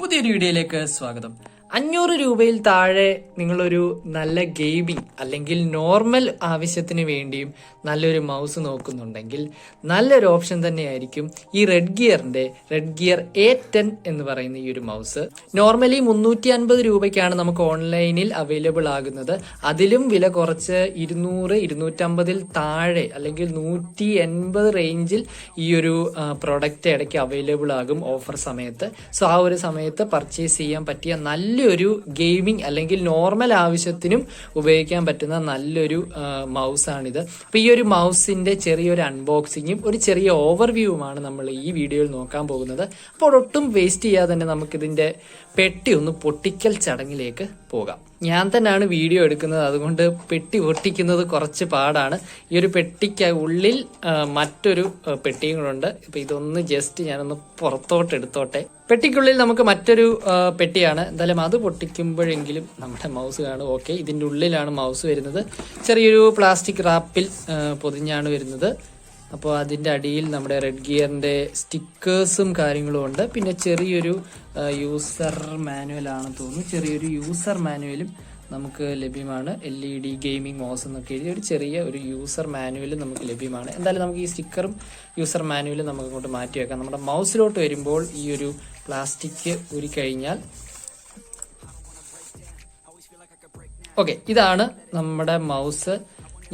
പുതിയൊരു വീഡിയോയിലേക്ക് സ്വാഗതം. 500 രൂപയിൽ താഴെ നിങ്ങളൊരു നല്ല ഗെയിമിംഗ് അല്ലെങ്കിൽ നോർമൽ ആവശ്യത്തിന് വേണ്ടിയും നല്ലൊരു മൗസ് നോക്കുന്നുണ്ടെങ്കിൽ നല്ലൊരു ഓപ്ഷൻ തന്നെയായിരിക്കും ഈ Redgear A-10 എന്ന് പറയുന്ന ഈ ഒരു മൗസ്. നോർമലി 350 രൂപയ്ക്കാണ് നമുക്ക് ഓൺലൈനിൽ അവൈലബിൾ ആകുന്നത്. അതിലും വില കുറച്ച് 200-250 താഴെ അല്ലെങ്കിൽ 180 റേഞ്ചിൽ ഈ ഒരു പ്രൊഡക്റ്റ് ഇടയ്ക്ക് അവൈലബിൾ ആകും ഓഫർ സമയത്ത്. സോ ആ ഒരു സമയത്ത് പർച്ചേസ് ചെയ്യാൻ പറ്റിയ നല്ലൊരു ഗെയിമിംഗ് അല്ലെങ്കിൽ നോർമൽ ആവശ്യത്തിനും ഉപയോഗിക്കാൻ പറ്റുന്ന നല്ലൊരു മൗസാണിത്. അപ്പൊ ഈ ഒരു മൗസിന്റെ ചെറിയൊരു അൺബോക്സിങ്ങും ഒരു ചെറിയ ഓവർവ്യൂവുമാണ് നമ്മൾ ഈ വീഡിയോയിൽ നോക്കാൻ പോകുന്നത്. അപ്പോൾ ഒട്ടും വേസ്റ്റ് ചെയ്യാതെ തന്നെ നമുക്കിതിന്റെ പെട്ടി ഒന്ന് പൊട്ടിക്കൽ ചടങ്ങിലേക്ക് പോകാം. ഞാൻ തന്നെയാണ് വീഡിയോ എടുക്കുന്നത്, അതുകൊണ്ട് പെട്ടി പൊട്ടിക്കുന്നത് കുറച്ച് പാടാണ്. ഈ ഒരു പെട്ടിക്ക് ഉള്ളിൽ മറ്റൊരു പെട്ടിയും കൂടെ ഉണ്ട്. ഇപ്പൊ ഇതൊന്ന് ജസ്റ്റ് ഞാനൊന്ന് പുറത്തോട്ട് എടുത്തോട്ടെ. പെട്ടിക്കുള്ളിൽ നമുക്ക് മറ്റൊരു പെട്ടിയാണ്. എന്തായാലും അത് പൊട്ടിക്കുമ്പോഴെങ്കിലും നമ്മുടെ മൗസ് കാണും. ഓക്കെ, ഇതിന്റെ ഉള്ളിലാണ് മൗസ് വരുന്നത്. ചെറിയൊരു പ്ലാസ്റ്റിക് റാപ്പിൽ പൊതിഞ്ഞാണ് വരുന്നത്. അപ്പോൾ അതിന്റെ അടിയിൽ നമ്മുടെ Redgearന്റെ സ്റ്റിക്കേഴ്സും കാര്യങ്ങളും ഉണ്ട്. പിന്നെ ചെറിയൊരു യൂസർ മാനുവൽ ആണെന്ന് തോന്നുന്നു. ചെറിയൊരു യൂസർ മാനുവലും നമുക്ക് ലഭ്യമാണ്. LED ഗെയിമിംഗ് മൗസ് എന്നൊക്കെ എഴുതി ഒരു ചെറിയ ഒരു യൂസർ മാനുവലും നമുക്ക് ലഭ്യമാണ്. എന്തായാലും നമുക്ക് ഈ സ്റ്റിക്കറും യൂസർ മാനുവലും നമുക്ക് ഇങ്ങോട്ട് മാറ്റി വെക്കാം. നമ്മുടെ മൗസിലോട്ട് വരുമ്പോൾ ഈ ഒരു പ്ലാസ്റ്റിക് ഉരുക്കഴിഞ്ഞാൽ ഓക്കെ, ഇതാണ് നമ്മുടെ മൗസ്.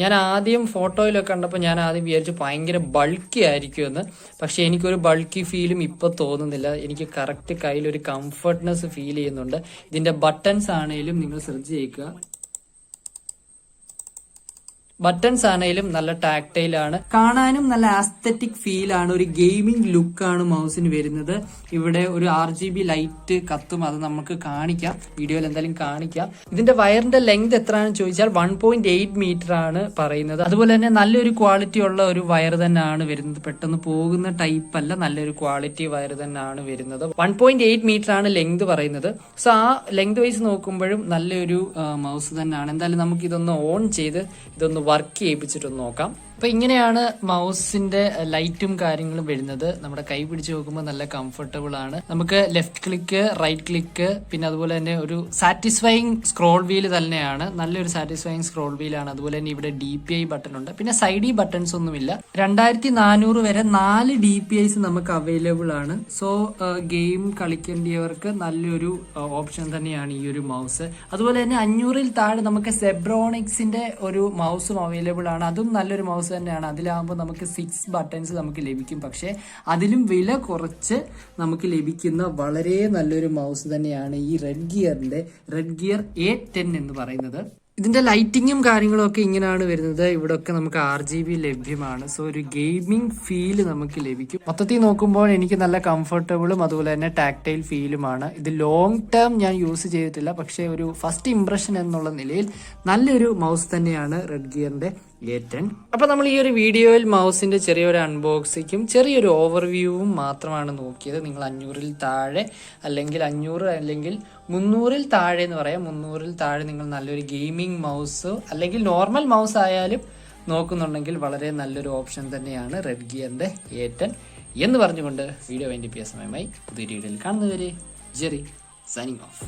ഞാൻ ആദ്യം ഫോട്ടോയിലൊക്കെ കണ്ടപ്പോൾ ഞാൻ ആദ്യം വിചാരിച്ചു ഭയങ്കര ബൾക്കി ആയിരിക്കുമെന്ന്. പക്ഷെ എനിക്കൊരു ബൾക്കി ഫീലും ഇപ്പൊ തോന്നുന്നില്ല. എനിക്ക് കറക്റ്റ് കയ്യിൽ ഒരു കംഫർട്ട്നെസ് ഫീൽ ചെയ്യുന്നുണ്ട്. ഇതിന്റെ ബട്ടൺസ് ആണെങ്കിലും നിങ്ങൾ ശ്രദ്ധിച്ച് കേൾക്കുക. ബട്ടൺസ് ആണെങ്കിലും നല്ല ടാക്ടൈൽ ആണ്, കാണാനും നല്ല ആസ്തെറ്റിക് ഫീൽ ആണ്. ഒരു ഗെയിമിംഗ് ലുക്കാണ് മൗസിന് വരുന്നത്. ഇവിടെ ഒരു RGB ലൈറ്റ് കത്തും, അത് നമുക്ക് കാണിക്കാം, വീഡിയോയിൽ എന്തായാലും കാണിക്കാം. ഇതിന്റെ വയറിന്റെ ലെങ്ത് എത്രയാണെന്ന് ചോദിച്ചാൽ 1.8 മീറ്റർ ആണ് പറയുന്നത്. അതുപോലെ തന്നെ നല്ലൊരു ക്വാളിറ്റി ഉള്ള ഒരു വയർ തന്നെയാണ് വരുന്നത്. പെട്ടെന്ന് പോകുന്ന ടൈപ്പ് അല്ല, നല്ലൊരു ക്വാളിറ്റി വയർ തന്നെയാണ് വരുന്നത്. 1.8 മീറ്റർ ആണ് ലെങ്ത് പറയുന്നത്. സോ ആ ലെങ്ത് വൈസ് നോക്കുമ്പോഴും നല്ലൊരു മൗസ് തന്നെയാണ്. എന്തായാലും നമുക്ക് ഇതൊന്ന് ഓൺ ചെയ്ത് ഇതൊന്ന് വർക്ക് ചെയ്യിപ്പിച്ചിട്ടൊന്ന് നോക്കാം. അപ്പൊ ഇങ്ങനെയാണ് മൗസിന്റെ ലൈറ്റും കാര്യങ്ങളും വരുന്നത്. നമ്മുടെ കൈ പിടിച്ച് നോക്കുമ്പോൾ നല്ല കംഫർട്ടബിൾ ആണ്. നമുക്ക് ലെഫ്റ്റ് ക്ലിക്ക്, റൈറ്റ് ക്ലിക്ക്, പിന്നെ അതുപോലെ തന്നെ ഒരു സാറ്റിസ്ഫൈങ് സ്ക്രോൾ വീൽ തന്നെയാണ്. നല്ലൊരു സാറ്റിസ്ഫൈങ് സ്ക്രോൾ വീലാണ്. അതുപോലെ തന്നെ ഇവിടെ DPI ബട്ടൺ ഉണ്ട്. പിന്നെ സൈഡി ബട്ടൺസ് ഒന്നുമില്ല. 2400 വരെ 4 DPIs നമുക്ക് അവൈലബിൾ ആണ്. സോ ഗെയിം കളിക്കേണ്ടിയവർക്ക് നല്ലൊരു ഓപ്ഷൻ തന്നെയാണ് ഈ ഒരു മൗസ്. അതുപോലെ തന്നെ 500-ൽ താഴെ നമുക്ക് സെബ്രോണിക്സിന്റെ ഒരു മൗസും അവൈലബിൾ ആണ്. അതും നല്ലൊരു മൗസ് തന്നെയാണ്. അതിലാകുമ്പോൾ നമുക്ക് 6 ബട്ടൺസ് നമുക്ക് ലഭിക്കും. പക്ഷെ അതിലും വില കുറച്ച് നമുക്ക് ലഭിക്കുന്ന വളരെ നല്ലൊരു മൗസ് തന്നെയാണ് ഈ Redgear A-10 എന്ന് പറയുന്നത്. ഇതിന്റെ ലൈറ്റിങ്ങും കാര്യങ്ങളും ഒക്കെ ഇങ്ങനെയാണ് വരുന്നത്. ഇവിടെ ഒക്കെ നമുക്ക് RGB ലഭ്യമാണ്. സോ ഒരു ഗെയിമിംഗ് ഫീല് നമുക്ക് ലഭിക്കും. മൊത്തത്തിൽ നോക്കുമ്പോൾ എനിക്ക് നല്ല കംഫർട്ടബിളും അതുപോലെ തന്നെ ടാക്ടൈൽ ഫീലുമാണ്. ഇത് ലോങ് ടേം ഞാൻ യൂസ് ചെയ്തിട്ടില്ല, പക്ഷെ ഒരു ഫസ്റ്റ് ഇംപ്രഷൻ എന്നുള്ള നിലയിൽ നല്ലൊരു മൗസ് തന്നെയാണ് Redgearന്റെ A-10. അപ്പൊ നമ്മൾ ഈ ഒരു വീഡിയോയിൽ മൗസിന്റെ ചെറിയൊരു അൺബോക്സിങ്ങും ചെറിയൊരു ഓവർവ്യൂവും മാത്രമാണ് നോക്കിയത്. നിങ്ങൾ 500-ൽ താഴെ അല്ലെങ്കിൽ 500 അല്ലെങ്കിൽ 300-ൽ താഴെ എന്ന് പറയാം. 300-ൽ താഴെ നിങ്ങൾ നല്ലൊരു ഗെയിമിംഗ് മൗസ് അല്ലെങ്കിൽ നോർമൽ മൗസ് ആയാലും നോക്കുന്നുണ്ടെങ്കിൽ വളരെ നല്ലൊരു ഓപ്ഷൻ തന്നെയാണ് Redgearന്റെ A-10 എന്ന് പറഞ്ഞുകൊണ്ട് വീഡിയോ വൈൻഡപ്പ് ചെയ്യാൻ സമയമായി. പുതിയ വീഡിയോയിൽ കാണുന്നവരെ ജെറി സൈനിങ് ഓഫ്.